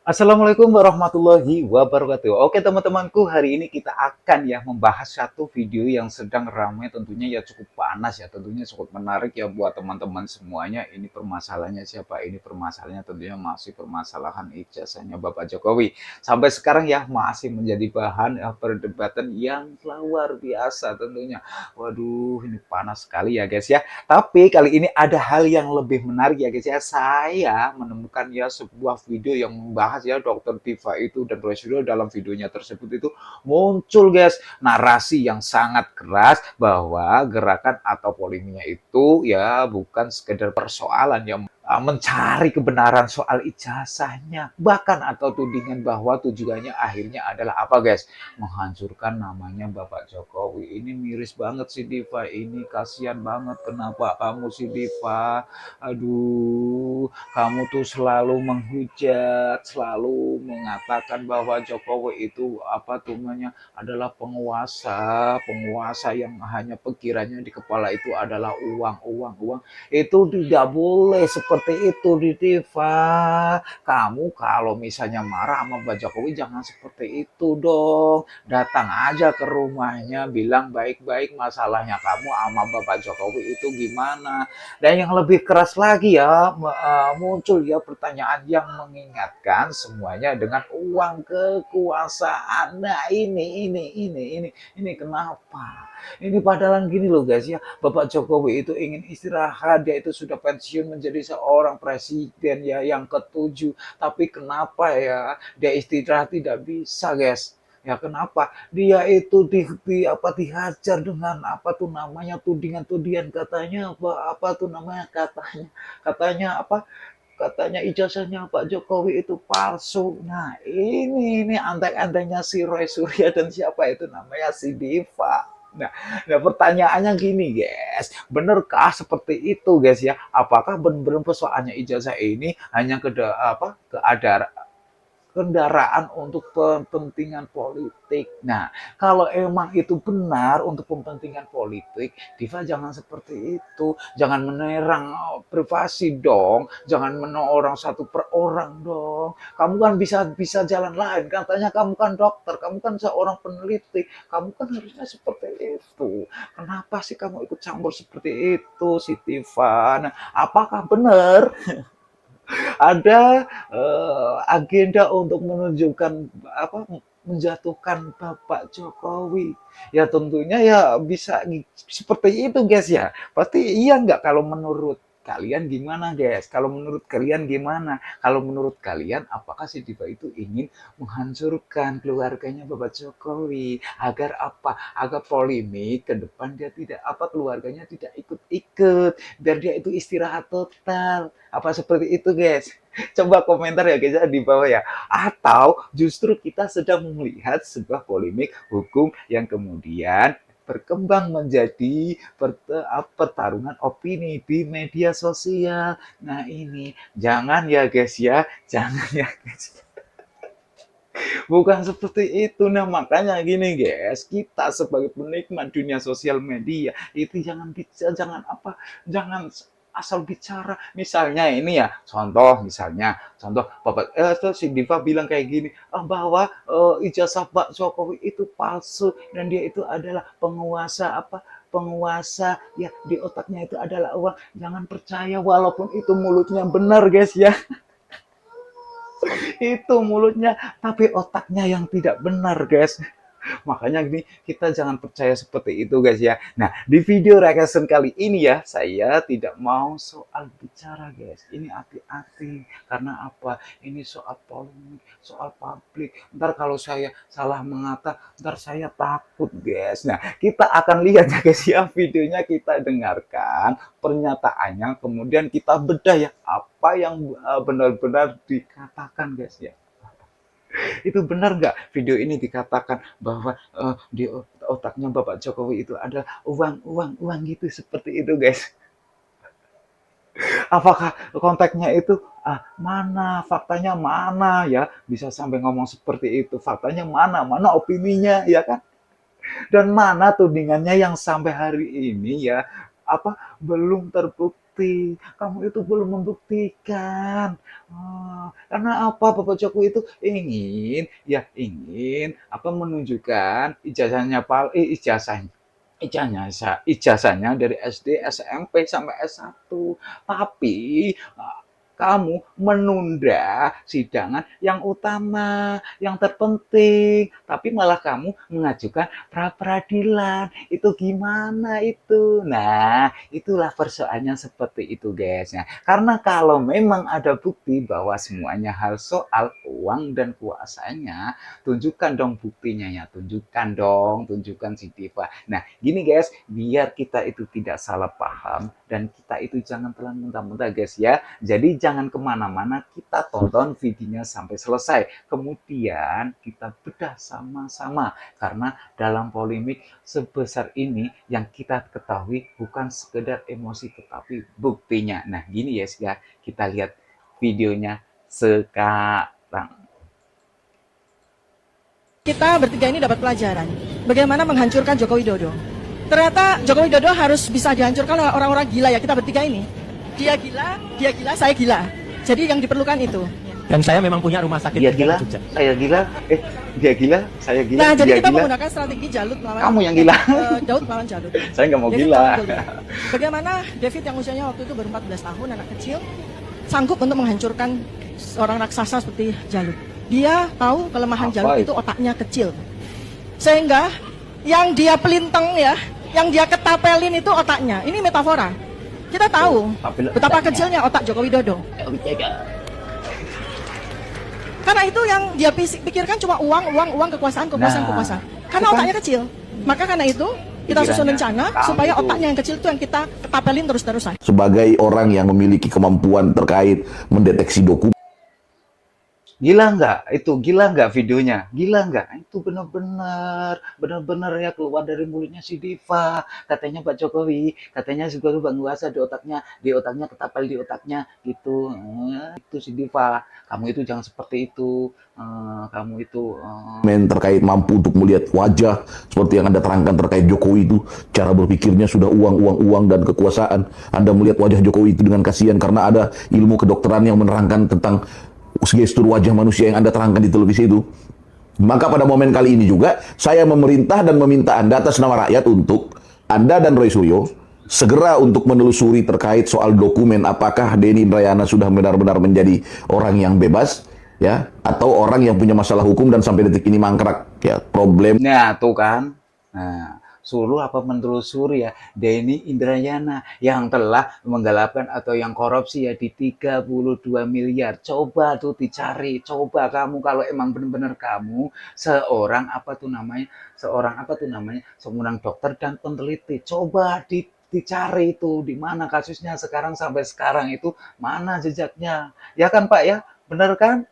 Assalamualaikum warahmatullahi wabarakatuh. Oke teman-temanku, hari ini kita akan ya membahas satu video yang sedang ramai, tentunya ya cukup panas ya, tentunya cukup menarik ya buat teman-teman semuanya. Ini permasalahannya siapa? Ini permasalahannya tentunya masih permasalahan ijazahnya Bapak Jokowi. Sampai sekarang ya masih menjadi bahan perdebatan yang luar biasa tentunya. Waduh, ini panas sekali ya guys ya. Tapi kali ini ada hal yang lebih menarik ya guys ya. Saya menemukan ya sebuah video yang membahas ya Dokter Diva itu dan Rosio dalam videonya tersebut itu muncul guys narasi yang sangat keras bahwa gerakan atau polemiknya itu ya bukan sekedar persoalan yang mencari kebenaran soal ijazahnya, bahkan atau tudingan bahwa tujuannya akhirnya adalah apa guys, menghancurkan namanya Bapak Jokowi. Ini miris banget sih Diva, ini kasihan banget. Kenapa kamu sih Diva? Aduh, kamu tuh selalu menghujat, selalu mengatakan bahwa Jokowi itu apa tuh namanya adalah penguasa, penguasa yang hanya pikirannya di kepala itu adalah uang, uang, uang. Itu tidak boleh seperti itu di Diva. Kamu kalau misalnya marah sama Pak Jokowi jangan seperti itu dong. Datang aja ke rumahnya, bilang baik-baik masalahnya kamu sama Bapak Jokowi itu gimana. Dan yang lebih keras lagi ya, muncul ya pertanyaan yang mengingatkan semuanya dengan uang kekuasaan. Nah ini kenapa? Ini padahal gini loh guys ya, Bapak Jokowi itu ingin istirahat, dia itu sudah pensiun menjadi seorang presiden ya yang ketujuh. Tapi kenapa ya dia istirahat tidak bisa guys? Ya kenapa? Dia itu dihajar dengan apa tuh namanya tudingan-tudingan katanya apa tuh namanya katanya apa katanya ijazahnya Pak Jokowi itu palsu. Nah, ini antek-anteknya si Roy Surya dan siapa itu namanya si Diva. Nah, pertanyaannya gini, guys. Benarkah seperti itu, guys ya? Apakah benar-benar persoalannya ijazah ini hanya keadaan kendaraan untuk kepentingan politik. Nah, kalau emang itu benar untuk kepentingan politik, Diva jangan seperti itu. Jangan menyerang privasi dong. Jangan menyerang orang satu per orang dong. Kamu kan bisa bisa jalan lain. Katanya kamu kan dokter, kamu kan seorang peneliti. Kamu kan harusnya seperti itu. Kenapa sih kamu ikut campur seperti itu, si Diva? Nah, apakah benar ada agenda untuk menunjukkan apa menjatuhkan Bapak Jokowi. Ya tentunya ya bisa seperti itu guys ya. Pasti iya nggak kalau menurut kalian gimana guys? Kalau menurut kalian gimana? Kalau menurut kalian apakah si Diva itu ingin menghancurkan keluarganya Bapak Jokowi agar apa? Agar polemik ke depan dia tidak apa keluarganya tidak ikut-ikut biar dia itu istirahat total. Apa seperti itu guys? Coba komentar ya guys ya di bawah ya. Atau justru kita sedang melihat sebuah polemik hukum yang kemudian berkembang menjadi pertarungan opini di media sosial. Nah ini jangan ya guys ya, jangan ya guys. Bukan seperti itu. Nah makanya gini guys, kita sebagai penikmat dunia sosial media itu jangan bicara, jangan apa, jangan asal bicara. Misalnya ini ya, contoh Bapak si Diva bilang kayak gini, bahwa ijazah Pak Jokowi itu palsu dan dia itu adalah penguasa ya di otaknya itu adalah uang. Jangan percaya walaupun itu mulutnya benar guys ya. Itu mulutnya tapi otaknya yang tidak benar guys. Makanya gini, kita jangan percaya seperti itu guys ya. Nah, di video reaction kali ini ya, saya tidak mau soal bicara guys. Ini hati-hati. Karena apa? Ini soal polemik, soal publik. Ntar kalau saya salah mengata, ntar saya takut guys. Nah, kita akan lihat ya guys ya videonya, kita dengarkan pernyataannya, kemudian kita bedah ya apa yang benar-benar dikatakan guys ya. Itu benar nggak video ini dikatakan bahwa di otaknya Bapak Jokowi itu ada uang, uang, uang gitu seperti itu guys. Apakah konteksnya itu mana faktanya mana ya bisa sampai ngomong seperti itu, faktanya mana mana opininya ya kan, dan mana tudingannya yang sampai hari ini ya apa belum terbukti bukti. Kamu itu belum membuktikan. Karena apa? Bapak Jokowi itu ingin apa menunjukkan ijazahnya dari SD, SMP sampai S1. Tapi kamu menunda sidangan yang utama, yang terpenting, tapi malah kamu mengajukan pra peradilan. Itu gimana itu? Nah, itulah persoalannya seperti itu, guys. Nah, karena kalau memang ada bukti bahwa semuanya hal soal uang dan kuasanya, tunjukkan dong buktinya ya, tunjukkan si Diva. Nah, gini guys, biar kita itu tidak salah paham dan kita itu jangan telan mentah-mentah guys ya. Jadi jangan kemana-mana, kita tonton videonya sampai selesai. Kemudian kita bedah sama-sama. Karena dalam polemik sebesar ini yang kita ketahui bukan sekedar emosi tetapi buktinya. Nah gini ya, kita lihat videonya sekarang. Kita bertiga ini dapat pelajaran bagaimana menghancurkan Joko Widodo. Ternyata Joko Widodo harus bisa dihancurkan oleh orang-orang gila ya, kita bertiga ini. Dia gila, saya gila. Jadi yang diperlukan itu. Dan saya memang punya rumah sakit. Dia gila, saya gila, dia gila, saya gila. Nah, jadi kita gila. menggunakan strategi Jalut melawan Kamu yang gila. Daud melawan Jalut. Saya nggak mau David gila. Bagaimana David yang usianya waktu itu baru 14 tahun, anak kecil, sanggup untuk menghancurkan seorang raksasa seperti Jalut. Dia tahu kelemahan Jalut itu otaknya kecil. Sehingga yang dia pelinteng ya, yang dia ketapelin itu otaknya. Ini metafora. Kita tahu betapa kecilnya otak Joko Widodo. Karena itu yang dia pikirkan cuma uang, kekuasaan. Karena otaknya kecil. Maka karena itu kita susun rencana supaya otaknya yang kecil itu yang kita ketapelin terus-terusan. Sebagai orang yang memiliki kemampuan terkait mendeteksi dokumen. Gila nggak videonya? Gila nggak? Itu benar-benar ya keluar dari mulutnya si Diva. Katanya Pak Jokowi, katanya juga penguasa di otaknya ketapel di otaknya gitu. Itu si Diva. Kamu itu jangan seperti itu. Kamu itu terkait mampu untuk melihat wajah seperti yang Anda terangkan terkait Jokowi itu, cara berpikirnya sudah uang dan kekuasaan. Anda melihat wajah Jokowi itu dengan kasihan karena ada ilmu kedokteran yang menerangkan tentang gestur wajah manusia yang Anda terangkan di televisi itu. Maka pada momen kali ini juga saya memerintah dan meminta Anda atas nama rakyat untuk Anda dan Roy Suryo segera untuk menelusuri terkait soal dokumen apakah Denny Indrayana sudah benar-benar menjadi orang yang bebas ya, atau orang yang punya masalah hukum dan sampai detik ini mangkrak ya problem. Nah, tuh kan. Nah, suruh apa menelusuri ya Denny Indrayana yang telah menggelapkan atau yang korupsi ya di 32 miliar. Coba tuh dicari, coba kamu kalau emang benar-benar kamu seorang dokter dan peneliti, coba dicari itu di mana kasusnya sampai sekarang itu, mana jejaknya. Ya kan Pak ya? Benar kan?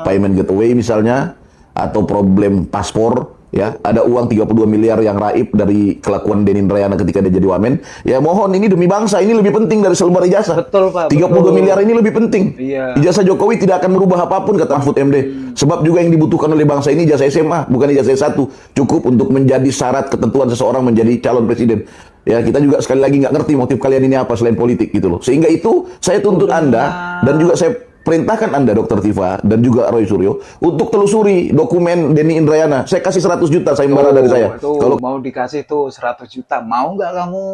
Payment getaway misalnya, atau problem paspor. Ya, ada uang 32 miliar yang raib dari kelakuan Denny Indrayana ketika dia jadi wamen. Ya mohon, ini demi bangsa, ini lebih penting dari selebar ijazah. Betul Pak. 32 miliar ini lebih penting. Iya. Ijazah Jokowi tidak akan merubah apapun kata Mahfud MD. Sebab juga yang dibutuhkan oleh bangsa ini ijazah SMA, bukan ijazah S1. Cukup untuk menjadi syarat ketentuan seseorang menjadi calon presiden. Ya, kita juga sekali lagi nggak ngerti motif kalian ini apa selain politik gitu loh. Sehingga itu saya tuntut Anda dan juga saya perintahkan Anda Dr. Tifa dan juga Roy Suryo untuk telusuri dokumen Denny Indrayana. Saya kasih 100 juta sayembara dari saya. Kalau mau dikasih tuh 100 juta, mau nggak kamu?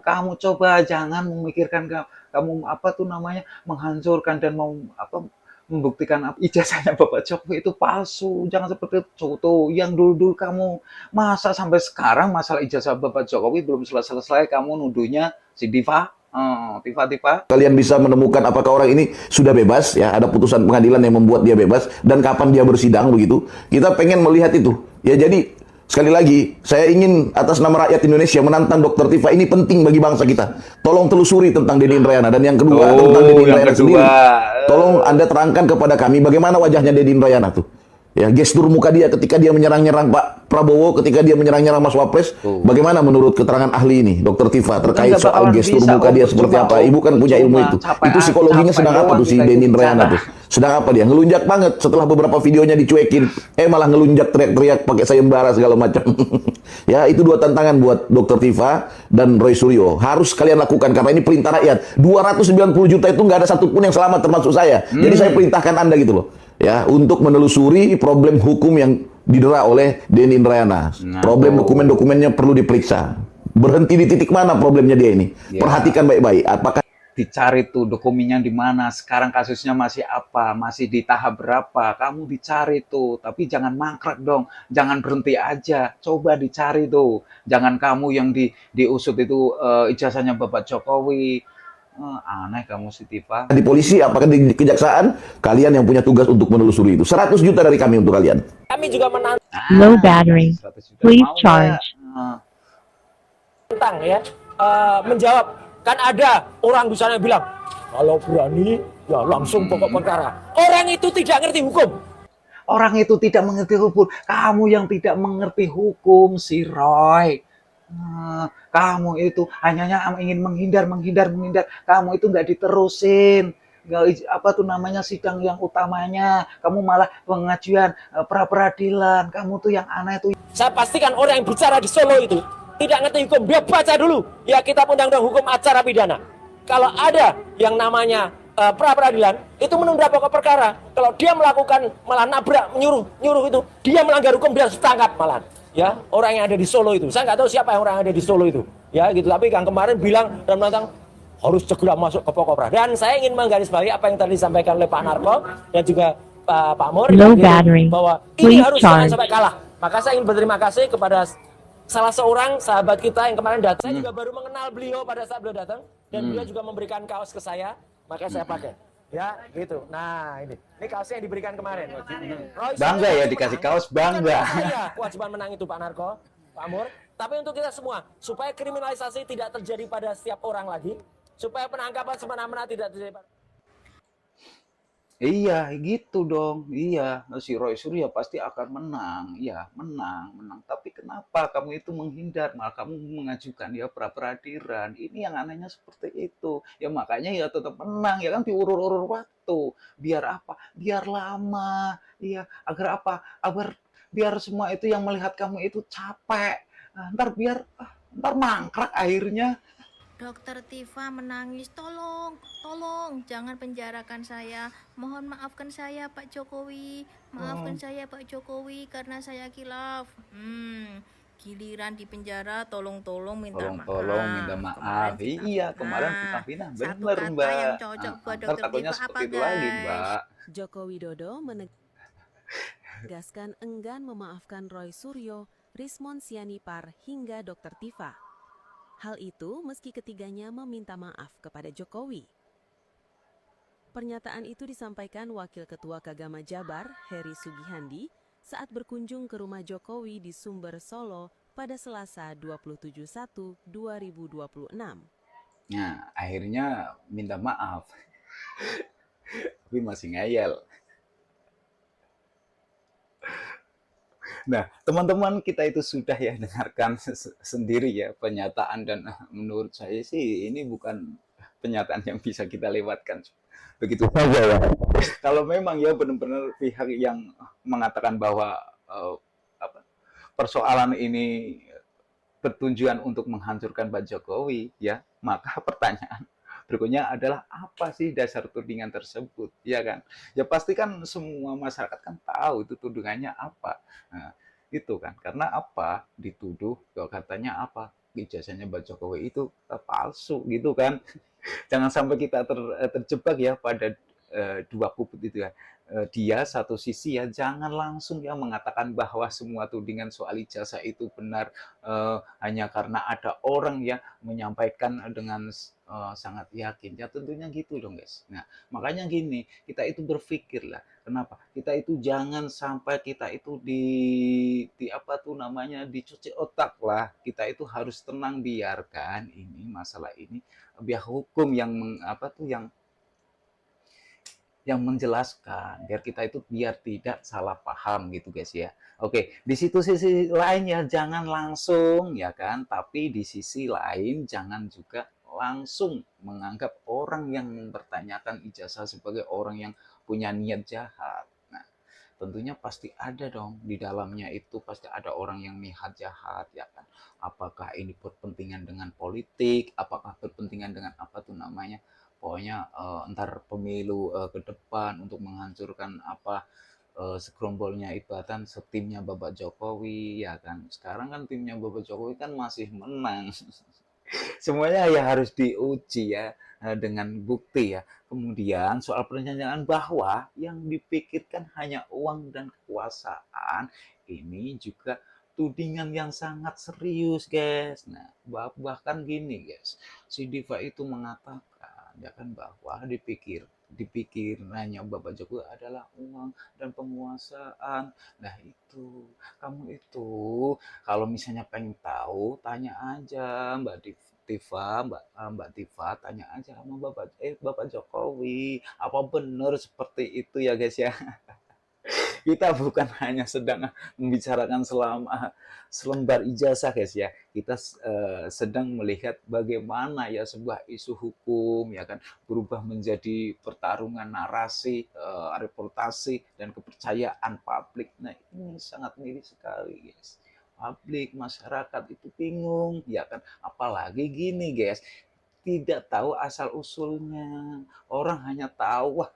Kamu coba jangan memikirkan kamu menghancurkan dan membuktikan ijazahnya Bapak Jokowi itu palsu. Jangan seperti itu tuh. Yang dulu kamu masa sampai sekarang masalah ijazah Bapak Jokowi belum selesai kamu nuduhnya si Diva. Tifa. Kalian bisa menemukan apakah orang ini sudah bebas ya, ada putusan pengadilan yang membuat dia bebas dan kapan dia bersidang begitu. Kita pengen melihat itu. Ya jadi sekali lagi saya ingin atas nama rakyat Indonesia menantang Dr. Tifa, ini penting bagi bangsa kita. Tolong telusuri tentang Denny Indrayana dan yang kedua tentang Denny Indrayana sendiri. Tolong Anda terangkan kepada kami bagaimana wajahnya Denny Indrayana tuh. Ya, gestur muka dia ketika dia menyerang-nyerang Pak Prabowo, ketika dia menyerang-nyerang Mas Wapres, bagaimana menurut keterangan ahli ini, Dokter Tifa, terkait nggak soal bakalan gestur bisa, muka Om. dia seperti Percuma, apa? Om. Ibu kan punya ilmu Percuma. itu. Capek, Itu psikologinya capek sedang apa doang tuh si kita itu Denny Indrayana bicara. tuh? Sedang apa dia? Ngelunjak banget setelah beberapa videonya dicuekin. Malah ngelunjak teriak-teriak pakai sayembara segala macam. Ya, itu dua tantangan buat Dokter Tifa dan Roy Suryo. Harus kalian lakukan karena ini perintah rakyat. 290 juta itu nggak ada satupun yang selamat termasuk saya. Jadi saya perintahkan Anda gitu loh. Ya, untuk menelusuri problem hukum yang didera oleh Denny Indrayana. Nah, Problem tuh. dokumen-dokumennya perlu diperiksa. Berhenti di titik mana problemnya dia ini? Ya. Perhatikan baik-baik. Apakah Dicari tuh dokumennya di mana, sekarang kasusnya masih apa, masih di tahap berapa, kamu dicari tuh, tapi jangan mangkrak dong, jangan berhenti aja, coba dicari tuh, jangan kamu yang diusut itu ijazahnya Bapak Jokowi. Aneh kamu si Tifa. di polisi, apakah di kejaksaan, kalian yang punya tugas untuk menelusuri itu. 100 juta dari kami untuk kalian. Kami juga menantang Low battery. 100 juta. Please Mau nggak? charge. ya, menjawab. Kan ada orang di sana yang bilang, kalau berani ya langsung pokok perkara. Orang itu tidak ngerti hukum. Orang itu tidak mengerti hukum. Kamu yang tidak mengerti hukum, si Roy. Kamu itu hanya ingin menghindar. Kamu itu nggak diterusin. Nggak, apa tuh namanya, sidang yang utamanya. Kamu malah pengajuan pra peradilan. Kamu tuh yang aneh tuh. Saya pastikan orang yang bicara di Solo itu tidak ngerti hukum. Dia baca dulu ya kitab undang-undang hukum acara pidana. Kalau ada yang namanya pra peradilan itu menunda pokok perkara. Kalau dia melakukan malah nabrak, nyuruh itu, dia melanggar hukum, dia harus ditangkap malah. Ya, orang yang ada di Solo itu. Saya nggak tahu siapa yang orang yang ada di Solo itu. Ya, gitu. Tapi yang kemarin bilang dan menantang harus segera masuk ke pokok perkara. Dan saya ingin menggarisbawahi apa yang tadi disampaikan oleh Pak Narko dan juga Pak Mur Low gitu, battery. bahwa Please ini harus jangan charge. sampai kalah. Maka saya ingin berterima kasih kepada salah seorang sahabat kita yang kemarin datang. Saya juga baru mengenal beliau pada saat beliau datang dan beliau juga memberikan kaos ke saya, maka saya pakai. Ya, gitu. Nah, ini kaosnya yang diberikan kemarin. Roy, Bangga saya ya dikasih menang. kaos, bangga. Bukan saya kewajiban menang itu Pak Narko, Pak Mur, tapi untuk kita semua supaya kriminalisasi tidak terjadi pada setiap orang lagi, supaya penangkapan semena-mena tidak terjadi pada... Iya, gitu dong. Iya, si Roy Suryo pasti akan menang. Iya, menang. Tapi kenapa kamu itu menghindar? Malah kamu mengajukan ya pra peradilan. Ini yang anehnya seperti itu. Ya makanya ya tetap menang. Ya kan diurur-urur waktu. Biar apa? Biar lama. Iya, agar apa? Agar biar semua itu yang melihat kamu itu capek. Ntar mangkrak akhirnya. Dokter Tifa menangis, tolong, jangan penjarakan saya. Mohon maafkan saya Pak Jokowi, maafkan saya Pak Jokowi karena saya khilaf. Giliran di penjara, tolong minta maaf. Tolong minta maaf. Iya, kemarin fitnah satu bener, kata Mbak. yang cocok buat Ntar Dokter takutnya Tifa seperti apa, itu lagi, guys? Mbak. Joko Widodo menegaskan enggan memaafkan Roy Suryo, Rismon Sianipar, hingga Dr. Tifa. Hal itu meski ketiganya meminta maaf kepada Jokowi. Pernyataan itu disampaikan Wakil Ketua Kagama Jabar, Heri Sugihandi, saat berkunjung ke rumah Jokowi di Sumber, Solo pada Selasa 27/1/2026. Nah, akhirnya minta maaf. Tapi masih ngeyel. Nah, teman-teman kita itu sudah ya dengarkan sendiri ya pernyataan, dan menurut saya sih ini bukan pernyataan yang bisa kita lewatkan. Begitu saja ya. Kalau memang ya benar-benar pihak yang mengatakan bahwa persoalan ini bertujuan untuk menghancurkan Pak Jokowi, ya, maka pertanyaan berikutnya adalah apa sih dasar tudingan tersebut, ya kan? Ya pasti kan semua masyarakat kan tahu itu tudingannya apa. Nah, itu kan karena apa? Dituduh kalau katanya apa? Ijazahnya Pak Jokowi itu palsu gitu kan. Jangan sampai kita terjebak ya pada dua kubu itu ya. Dia satu sisi ya jangan langsung ya mengatakan bahwa semua tudingan soal ijazah itu benar hanya karena ada orang yang menyampaikan dengan sangat yakin. Ya tentunya gitu dong guys. Nah makanya gini, kita itu berpikir lah. Kenapa? Kita itu jangan sampai kita itu di apa tuh namanya dicuci otak lah. Kita itu harus tenang, biarkan ini masalah ini biar hukum yang yang menjelaskan biar kita itu biar tidak salah paham gitu guys ya. Oke, di situ sisi lain ya jangan langsung ya kan, tapi di sisi lain jangan juga langsung menganggap orang yang mempertanyakan ijazah sebagai orang yang punya niat jahat. Nah, tentunya pasti ada dong di dalamnya itu pasti ada orang yang niat jahat ya kan. Apakah ini berpentingan dengan politik, apakah berpentingan dengan apa tuh namanya? Pokoknya ntar pemilu ke depan untuk menghancurkan apa segerombolnya ibatan setimnya Bapak Jokowi ya kan. Sekarang kan timnya Bapak Jokowi kan masih menang. Semuanya ya harus diuji ya dengan bukti ya. Kemudian soal pernyataan bahwa yang dipikirkan hanya uang dan kekuasaan ini juga tudingan yang sangat serius guys. Nah bahkan gini guys, si Diva itu mengatakan ya kan bahwa dipikir nanya Bapak Jokowi adalah uang dan penguasaan. Nah itu kamu itu kalau misalnya pengen tahu tanya aja Mbak Tifa tanya aja sama Bapak Jokowi apa benar seperti itu ya guys ya. Kita bukan hanya sedang membicarakan selembar ijazah guys ya. Kita sedang melihat bagaimana ya sebuah isu hukum ya kan berubah menjadi pertarungan narasi, reputasi dan kepercayaan publik. Nah, ini sangat miris sekali guys. Publik, masyarakat itu bingung ya kan. Apalagi gini guys, tidak tahu asal usulnya. Orang hanya tahu wah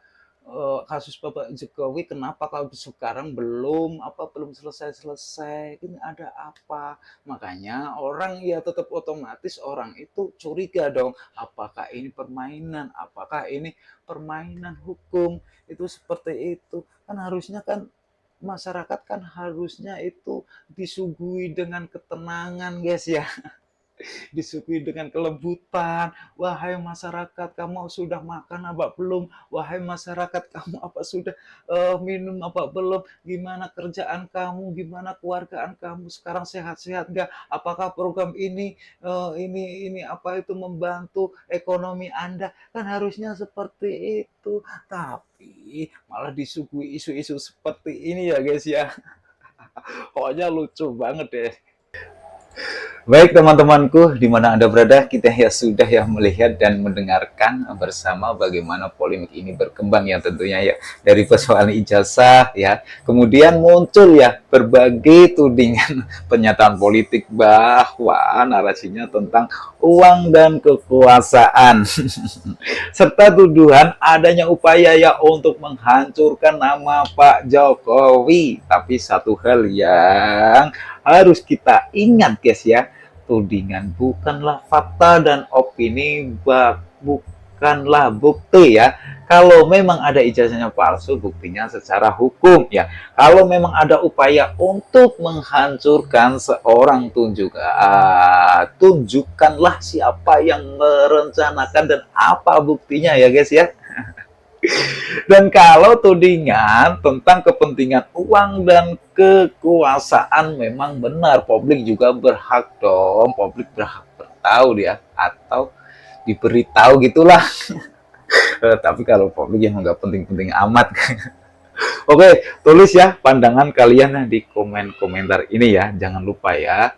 kasus Bapak Jokowi kenapa kalau sekarang belum selesai ini ada apa, makanya orang ya tetap otomatis orang itu curiga dong apakah ini permainan hukum itu seperti itu kan harusnya kan masyarakat kan harusnya itu disuguhi dengan ketenangan guys ya. Disuguhi dengan kelembutan. Wahai masyarakat, kamu sudah makan apa belum? Wahai masyarakat, kamu apa sudah minum apa belum? Gimana kerjaan kamu? Gimana keluargaan kamu? Sekarang sehat-sehat nggak? Apakah program ini apa itu membantu ekonomi Anda? Kan harusnya seperti itu. Tapi malah disuguhi isu-isu seperti ini ya guys ya. Pokoknya lucu banget deh. Baik teman-temanku, di mana Anda berada, kita ya sudah ya melihat dan mendengarkan bersama bagaimana polemik ini berkembang ya tentunya ya. Dari persoalan ijazah ya, kemudian muncul ya berbagai tudingan pernyataan politik bahwa narasinya tentang uang dan kekuasaan. Serta tuduhan adanya upaya ya untuk menghancurkan nama Pak Jokowi. Tapi satu hal yang harus kita ingat guys ya, tudingan bukanlah fakta dan opini bukanlah bukti ya. Kalau memang ada ijazahnya palsu, buktinya secara hukum ya. Kalau memang ada upaya untuk menghancurkan seorang tunjukkanlah siapa yang merencanakan dan apa buktinya ya guys ya. Dan kalau tudingan tentang kepentingan uang dan kekuasaan memang benar, publik juga berhak dong, publik berhak bertahu dia atau diberitahu gitulah. Tapi kalau publik yang nggak penting-penting amat. Oke, tulis ya pandangan kalian di komentar ini ya. Jangan lupa ya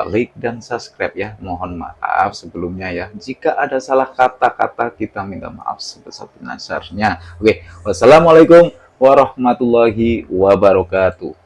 like dan subscribe ya. Mohon maaf sebelumnya ya. Jika ada salah kata-kata kita minta maaf sebesar-besarnya. Oke, wassalamualaikum warahmatullahi wabarakatuh.